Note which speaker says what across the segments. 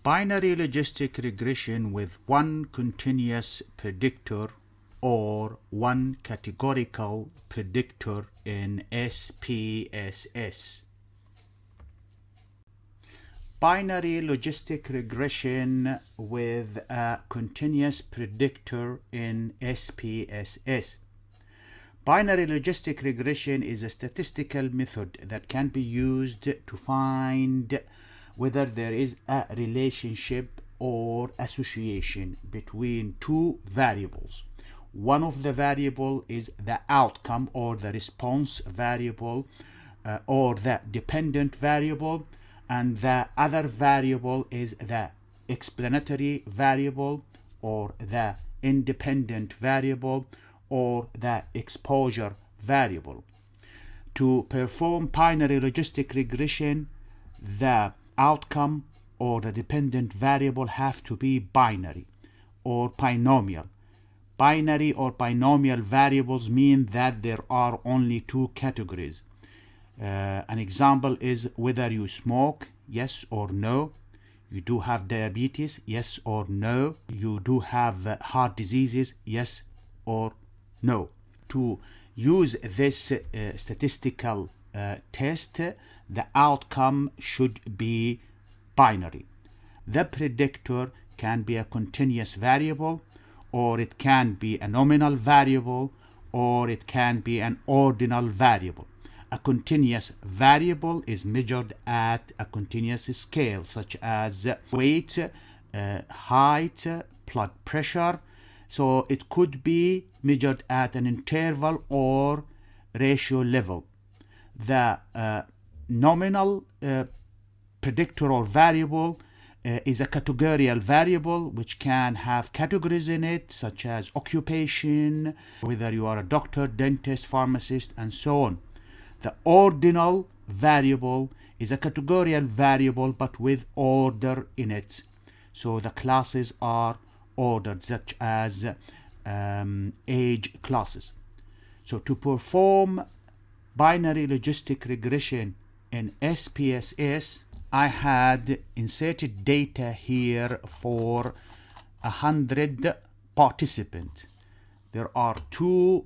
Speaker 1: Binary logistic regression with one continuous predictor or one categorical predictor in SPSS. Binary logistic regression with a continuous predictor in SPSS. Binary logistic regression is a statistical method that can be used to find whether there is a relationship or association between two variables. One of the variable is the outcome or the response variable or the dependent variable, and the other variable is the explanatory variable or the independent variable or the exposure variable. To perform binary logistic regression, the outcome or the dependent variable have to be binary or binomial. Binary or binomial variables mean that there are only two categories. An example is whether you smoke, yes or no. You do have diabetes, yes or no. You do have heart diseases, yes or no. To use this statistical test, the outcome should be binary. The predictor can be a continuous variable, or it can be a nominal variable, or it can be an ordinal variable. A continuous variable is measured at a continuous scale, such as weight, height, blood pressure. So it could be measured at an interval or ratio level. The nominal predictor or variable is a categorical variable which can have categories in it, such as occupation, whether you are a doctor, dentist, pharmacist, and so on. The ordinal variable is a categorical variable but with order in it. So the classes are ordered, such as age classes. So to perform binary logistic regression in SPSS, I had inserted data here for 100 participants. There are two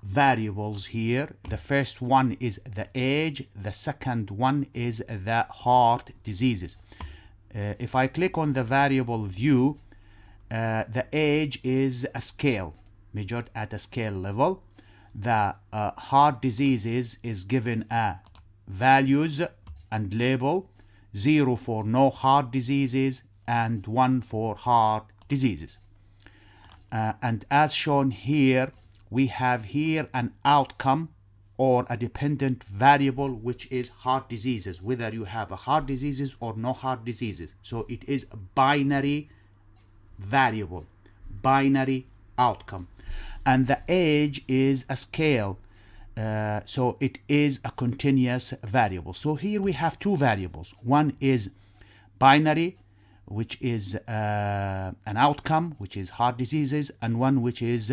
Speaker 1: variables here. The first one is the age, the second one is the heart diseases. If I click on the variable view, the age is a scale, measured at a scale level. The heart diseases is given a values and label, 0 for no heart diseases and 1 for heart diseases. And as shown here, we have here an outcome or a dependent variable, which is heart diseases, whether you have a heart diseases or no heart diseases. So it is a binary variable, binary outcome. And the age is a scale, so it is a continuous variable. So here we have two variables. One is binary, which is an outcome, which is heart diseases, and one which is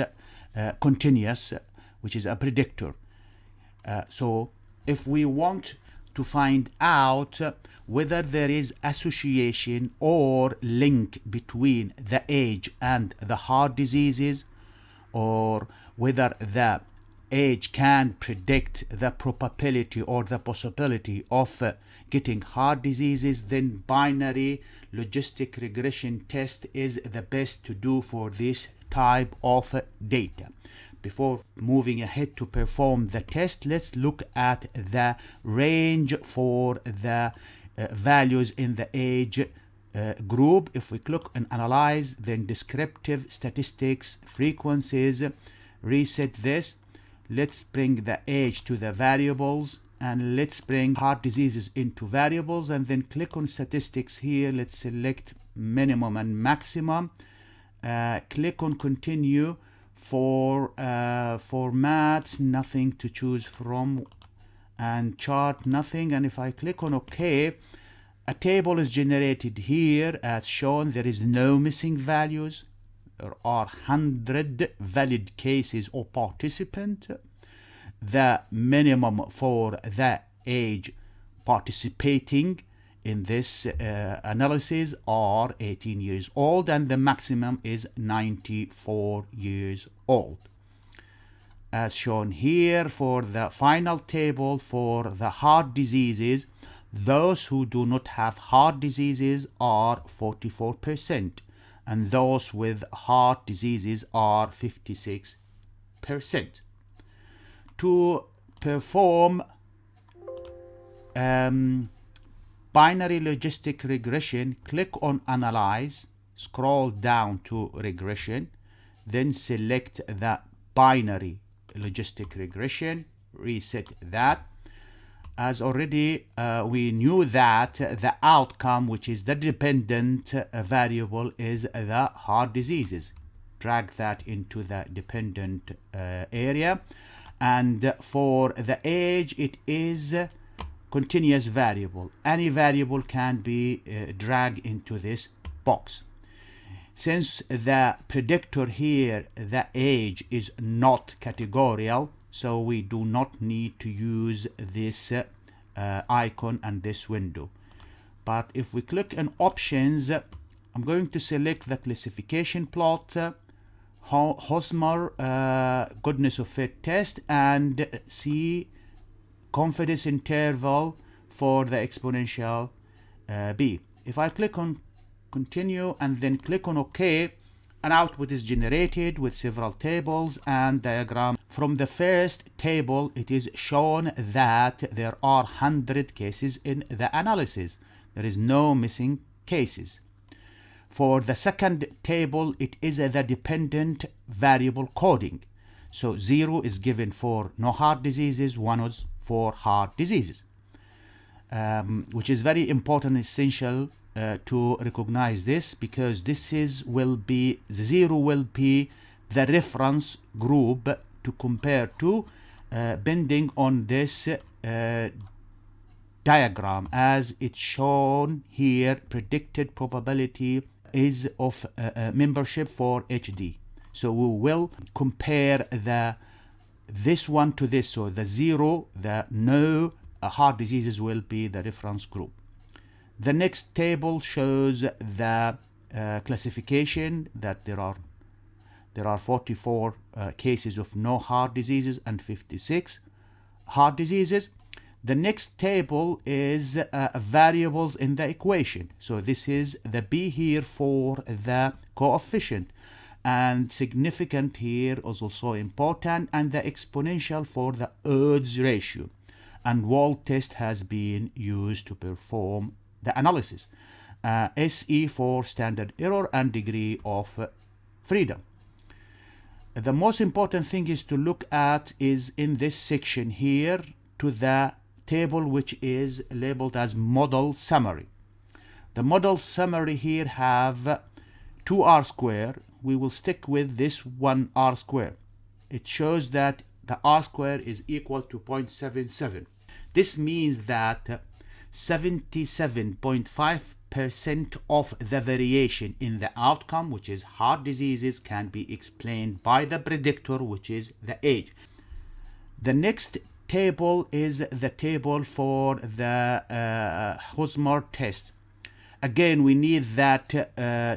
Speaker 1: continuous, which is a predictor. So if we want to find out whether there is association or link between the age and the heart diseases, or whether the age can predict the probability or the possibility of getting heart diseases, then binary logistic regression test is the best to do for this type of data. Before moving ahead to perform the test, let's look at the range for the values in the age group. If we click and analyze, then descriptive, statistics, frequencies, reset this. Let's bring the age to the variables, and let's bring heart diseases into variables, and then click on statistics here. Let's select minimum and maximum. Click on continue. For formats, nothing to choose from, and chart, nothing. And if I click on OK, a table is generated here as shown. There is no missing values. There are 100 valid cases or participant. The minimum for the age participating in this analysis are 18 years old, and the maximum is 94 years old. As shown here for the final table for the heart diseases, those who do not have heart diseases are 44%, and those with heart diseases are 56%. To perform binary logistic regression, click on Analyze, scroll down to Regression, then select the binary logistic regression, reset that. As already we knew that the outcome, which is the dependent variable, is the heart diseases. Drag that into the dependent area, and for the age it is continuous variable. Any variable can be dragged into this box. Since the predictor here, the age, is not categorical, so we do not need to use this icon and this window. But if we click on options, I'm going to select the classification plot, Hosmer goodness of fit test, and see confidence interval for the exponential b. If I click on continue and then click on OK, an output is generated with several tables and diagram. From the first table, it is shown that there are 100 cases in the analysis. There is no missing cases. For the second table, it is the dependent variable coding. So 0 is given for no heart diseases, 1 is for heart diseases, which is very important, essential to recognize this, because this is the 0 will be the reference group to compare to, bending on this diagram as it's shown here. Predicted probability is of membership for HD. So we will compare this one to this. So the 0, the no heart diseases, will be the reference group. The next table shows the classification that there are 44 cases of no heart diseases and 56 heart diseases. The next table is variables in the equation. So this is the b here for the coefficient, and significant here is also important, and the exponential for the odds ratio. And Wald test has been used to perform the analysis. SE for standard error and degree of freedom. The most important thing is to look at is in this section here to the table which is labeled as model summary. The model summary here have 2 R square. We will stick with this 1 R square. It shows that the R square is equal to 0.77. This means that 77.5% of the variation in the outcome, which is heart diseases, can be explained by the predictor, which is the age. The next table is the table for the Hosmer test. Again, we need that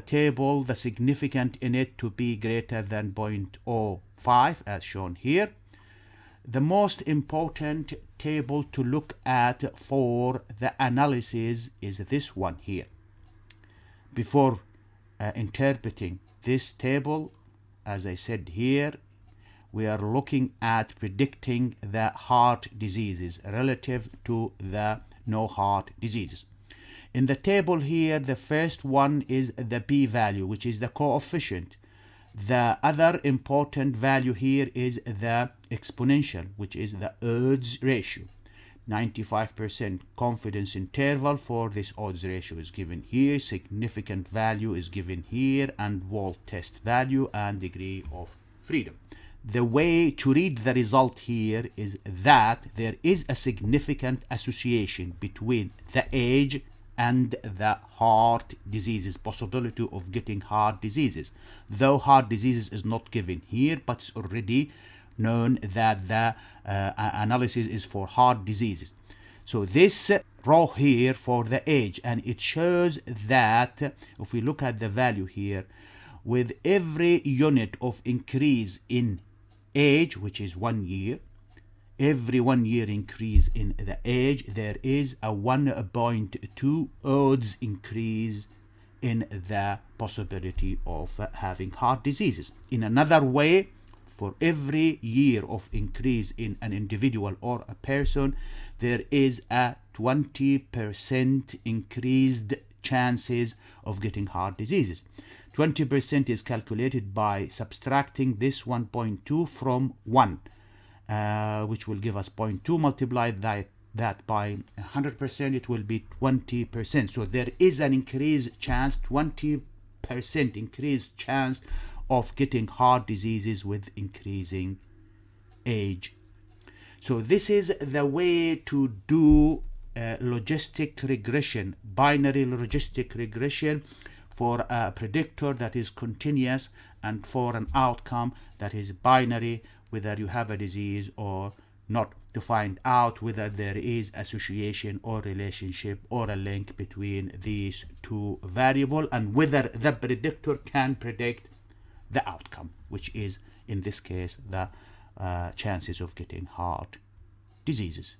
Speaker 1: table, the significant in it, to be greater than 0.05 as shown here. The most important table to look at for the analysis is this one here. Before interpreting this table, as I said here, we are looking at predicting the heart diseases relative to the no heart diseases. In the table here, the first one is the p-value, which is the coefficient. The other important value here is the exponential, which is the odds ratio. 95% confidence interval for this odds ratio is given here, significant value is given here, and Wald test value and degree of freedom. The way to read the result here is that there is a significant association between the age and the heart diseases, possibility of getting heart diseases. Though heart diseases is not given here, but it's already known that the analysis is for heart diseases. So this row here for the age, and it shows that if we look at the value here, with every unit of increase in age, which is 1 year, every 1 year increase in the age, there is a 1.2 odds increase in the possibility of having heart diseases. In another way, for every year of increase in an individual or a person, there is a 20% increased chances of getting heart diseases. 20% is calculated by subtracting this 1.2 from 1, which will give us 0.2. Multiply that by 100%, it will be 20%. So there is an increased chance, 20% increased chance of getting heart diseases with increasing age. So this is the way to do logistic regression, binary logistic regression, for a predictor that is continuous and for an outcome that is binary, whether you have a disease or not, to find out whether there is association or relationship or a link between these two variables, and whether the predictor can predict the outcome, which is in this case the chances of getting heart diseases.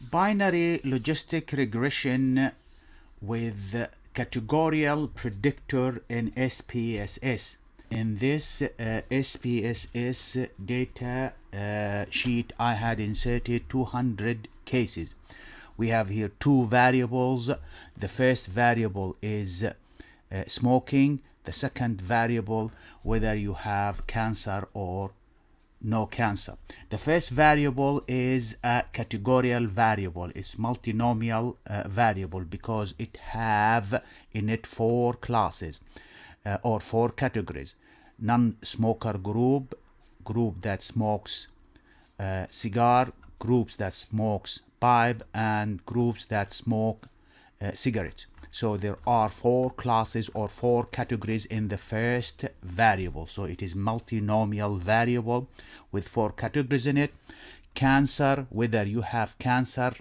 Speaker 1: Binary logistic regression with categorical predictor in SPSS. In this SPSS data sheet, I had inserted 200 cases. We have here two variables. The first variable is smoking. The second variable, whether you have cancer or no cancer. The first variable is a categorical variable. It's multinomial variable because it have in it 4 classes or 4 categories. Non-smoker group that smokes cigar, groups that smokes pipe, and groups that smoke cigarettes. So there are 4 classes or 4 categories in the first variable. So it is multinomial variable with 4 categories in it. Cancer, whether you have cancer,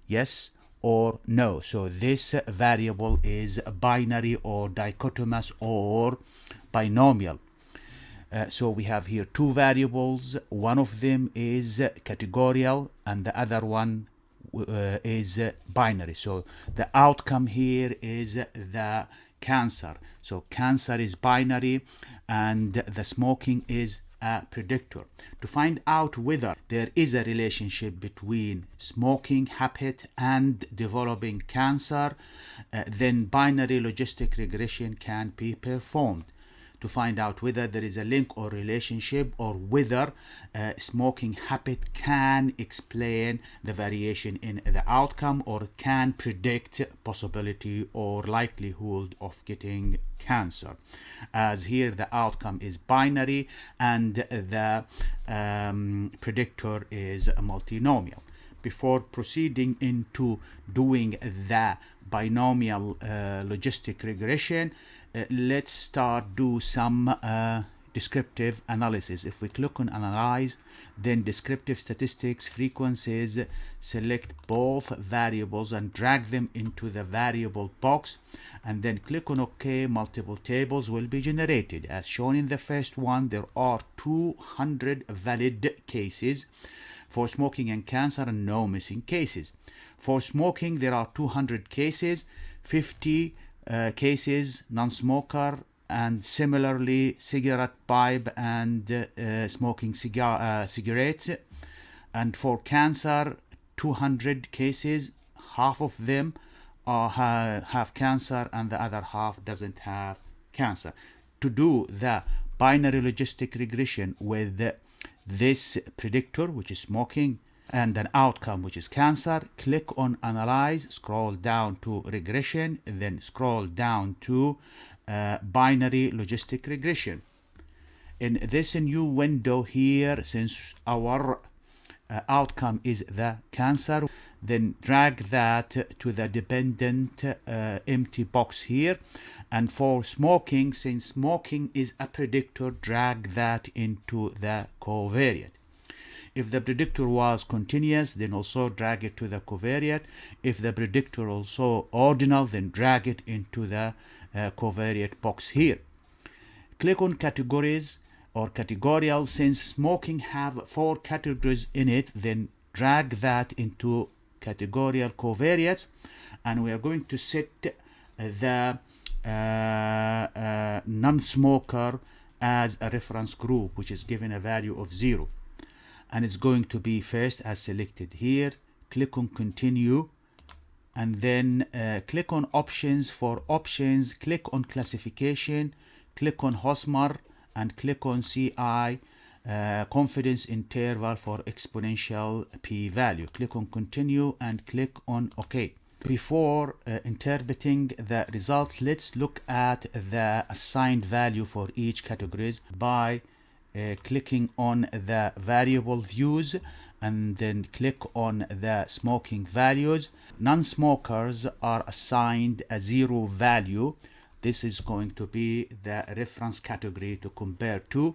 Speaker 1: yes or no. So this variable is binary or dichotomous or binomial. So we have here 2 variables. One of them is categorical and the other one is binary. So the outcome here is the cancer. So cancer is binary and the smoking is a predictor. To find out whether there is a relationship between smoking habit and developing cancer, then binary logistic regression can be performed to find out whether there is a link or relationship, or whether smoking habit can explain the variation in the outcome or can predict possibility or likelihood of getting cancer. As here the outcome is binary and the predictor is a multinomial. Before proceeding into doing the binomial logistic regression, let's start do some descriptive analysis. If we click on analyze, then descriptive statistics frequencies, select both variables and drag them into the variable box, and then click on OK. Multiple tables will be generated. As shown in the first one, there are 200 valid cases for smoking and cancer and no missing cases. For smoking, there are 200 cases, 50 cases non-smoker, and similarly cigarette pipe and smoking cigarettes. And for cancer, 200 cases, half of them have cancer and the other half doesn't have cancer. To do the binary logistic regression with this predictor, which is smoking, and an outcome, which is cancer, click on analyze, scroll down to regression, and then scroll down to binary logistic regression. In this new window here, since our outcome is the cancer, then drag that to the dependent empty box here. And for smoking, since smoking is a predictor, drag that into the covariate. If the predictor was continuous, then also drag it to the covariate. If the predictor also ordinal, then drag it into the covariate box here. Click on categories or categorical. Since smoking have 4 categories in it, then drag that into categorical covariates, and we are going to set the non-smoker as a reference group, which is given a value of 0, and it's going to be first as selected here. Click on continue, and then click on options. For options, click on classification, click on Hosmer, and click on CI confidence interval for exponential p-value. Click on continue and click on OK. Before interpreting the result, let's look at the assigned value for each categories by clicking on the variable views, and then click on the smoking values. Non-smokers are assigned a 0 value. This is going to be the reference category to compare to.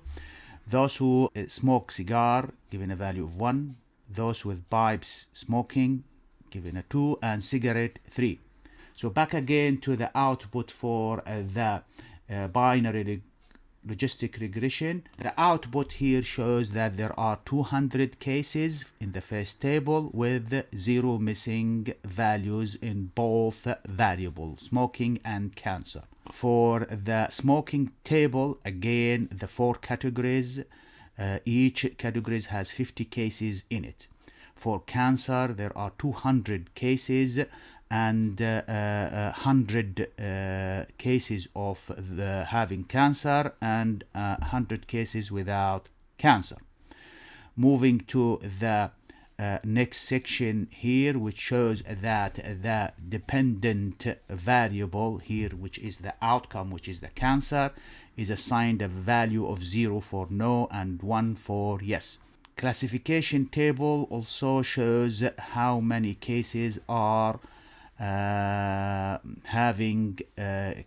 Speaker 1: Those who smoke cigar, given a value of 1. Those with pipes smoking, given a 2, and cigarette 3. So back again to the output for the binary logistic regression. The output here shows that there are 200 cases in the first table with 0 missing values in both variables, smoking and cancer. For the smoking table, again, the 4 categories, each category has 50 cases in it. For cancer, there are 200 cases and 100 cases of having cancer and 100 cases without cancer. Moving to the next section here, which shows that the dependent variable here, which is the outcome, which is the cancer, is assigned a value of 0 for no and 1 for yes. Classification table also shows how many cases are having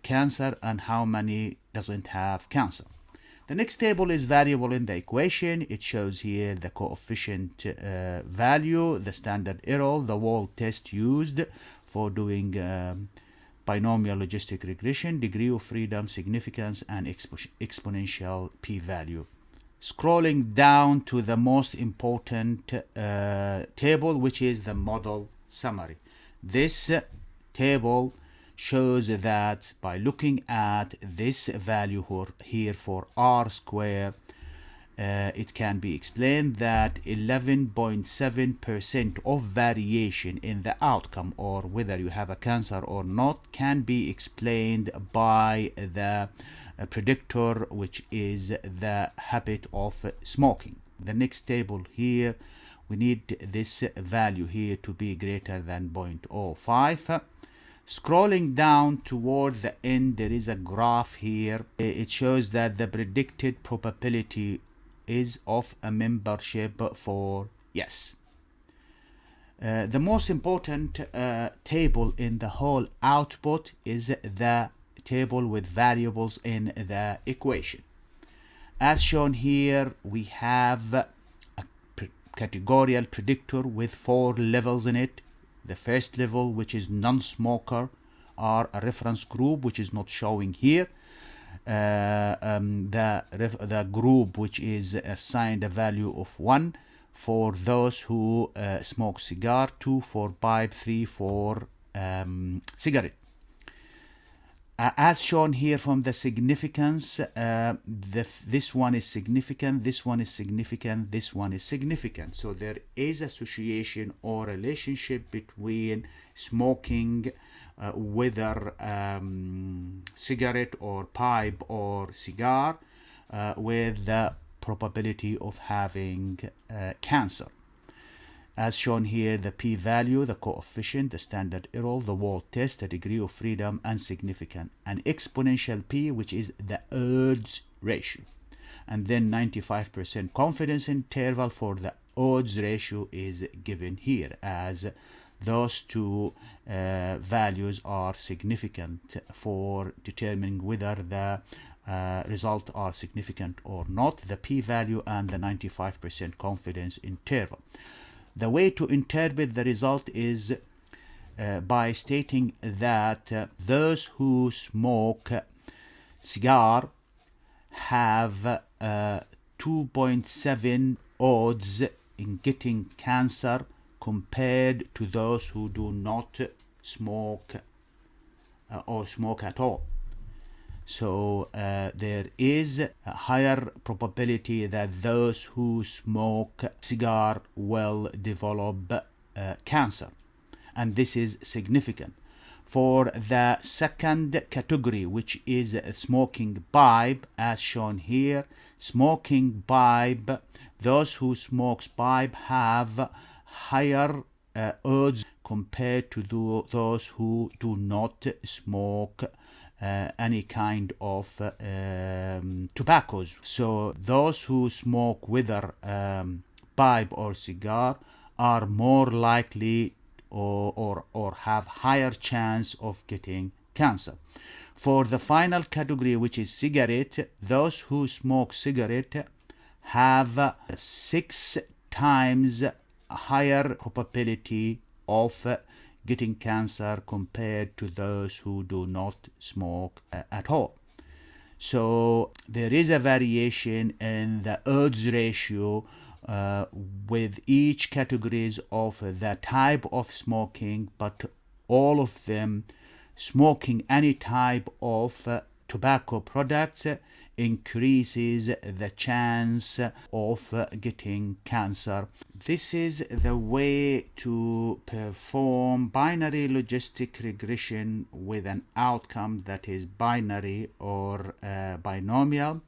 Speaker 1: cancer and how many doesn't have cancer. The next table is variable in the equation. It shows here the coefficient value, the standard error, the Wald test used for doing binomial logistic regression, degree of freedom, significance, and exponential p-value. Scrolling down to the most important table, which is the model summary. This table shows that by looking at this value here for R square, it can be explained that 11.7% of variation in the outcome, or whether you have a cancer or not, can be explained by the predictor, which is the habit of smoking. The next table here, we need this value here to be greater than 0.05. Scrolling down toward the end, there is a graph here. It shows that the predicted probability is of a membership for yes. The most important table in the whole output is the table with variables in the equation. As shown here, we have a categorical predictor with 4 levels in it. The first level, which is non-smoker, are a reference group, which is not showing here. The group which is assigned a value of 1 for those who smoke cigar, 2 for pipe, 3 for cigarette. As shown here from the significance, this one is significant, this one is significant, this one is significant. So there is association or relationship between smoking, whether cigarette or pipe or cigar, with the probability of having cancer. As shown here, the p-value, the coefficient, the standard error, the Wald test, the degree of freedom, and significant. And exponential p, which is the odds ratio. And then 95% confidence interval for the odds ratio is given here, as those two values are significant for determining whether the result are significant or not, the p-value and the 95% confidence interval. The way to interpret the result is by stating that those who smoke cigar have 2.7 odds in getting cancer compared to those who do not smoke or smoke at all. So there is a higher probability that those who smoke cigar will develop cancer, and this is significant. For the second category, which is smoking pipe, as shown here, smoking pipe, those who smoke pipe have higher odds compared to those who do not smoke any kind of tobaccos. So those who smoke whether pipe or cigar are more likely or have higher chance of getting cancer. For the final category, which is cigarette, those who smoke cigarette have 6 times higher probability of getting cancer compared to those who do not smoke at all. So there is a variation in the odds ratio with each categories of the type of smoking, but all of them smoking any type of tobacco products increases the chance of getting cancer. This is the way to perform binary logistic regression with an outcome that is binary or binomial,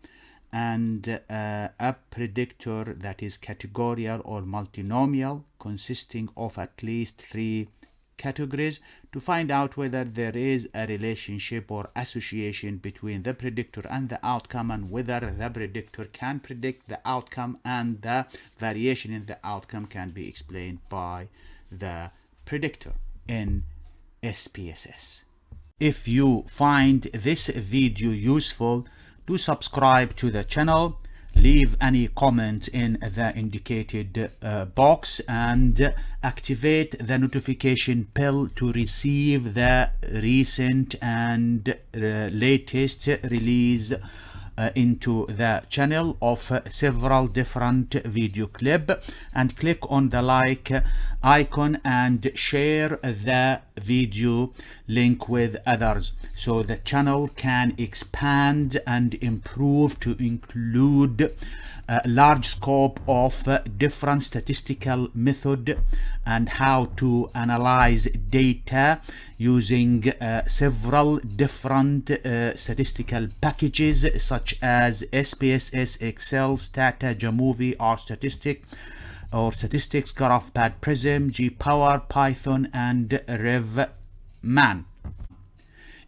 Speaker 1: and a predictor that is categorical or multinomial, consisting of at least 3 categories, to find out whether there is a relationship or association between the predictor and the outcome, and whether the predictor can predict the outcome and the variation in the outcome can be explained by the predictor in SPSS. If you find this video useful, do subscribe to the channel, leave any comment in the indicated box, and activate the notification bell to receive the recent and latest release into the channel of several different video clips, and click on the like icon and share the video link with others so the channel can expand and improve to include a large scope of different statistical method and how to analyze data using several different statistical packages such as SPSS, Excel, Stata, Jamovie, R Statistic or Statistics, GraphPad, Prism, GPower, Python, and RevMan.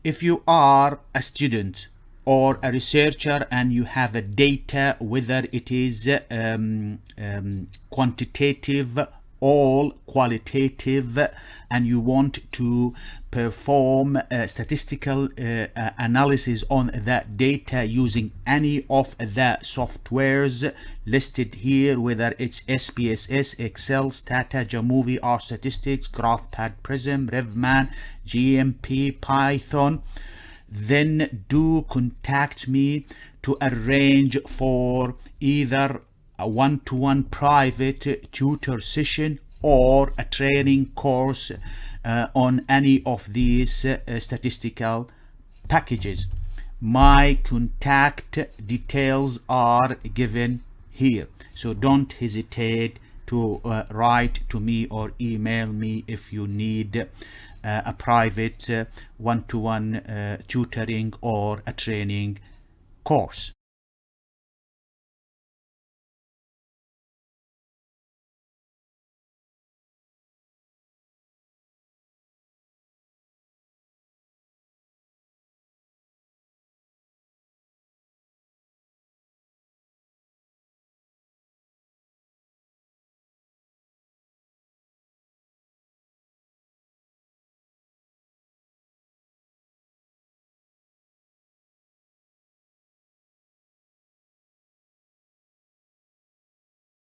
Speaker 1: If you are a student or a researcher and you have a data, whether it is quantitative or qualitative, and you want to perform statistical analysis on that data using any of the softwares listed here, whether it's SPSS, Excel, Stata, Jamovie, R Statistics, GraphPad, Prism, RevMan, GMP, Python, then do contact me to arrange for either a one-to-one private tutor session or a training course on any of these statistical packages. My contact details are given here, so don't hesitate to write to me or email me if you need a private one-to-one tutoring or a training course.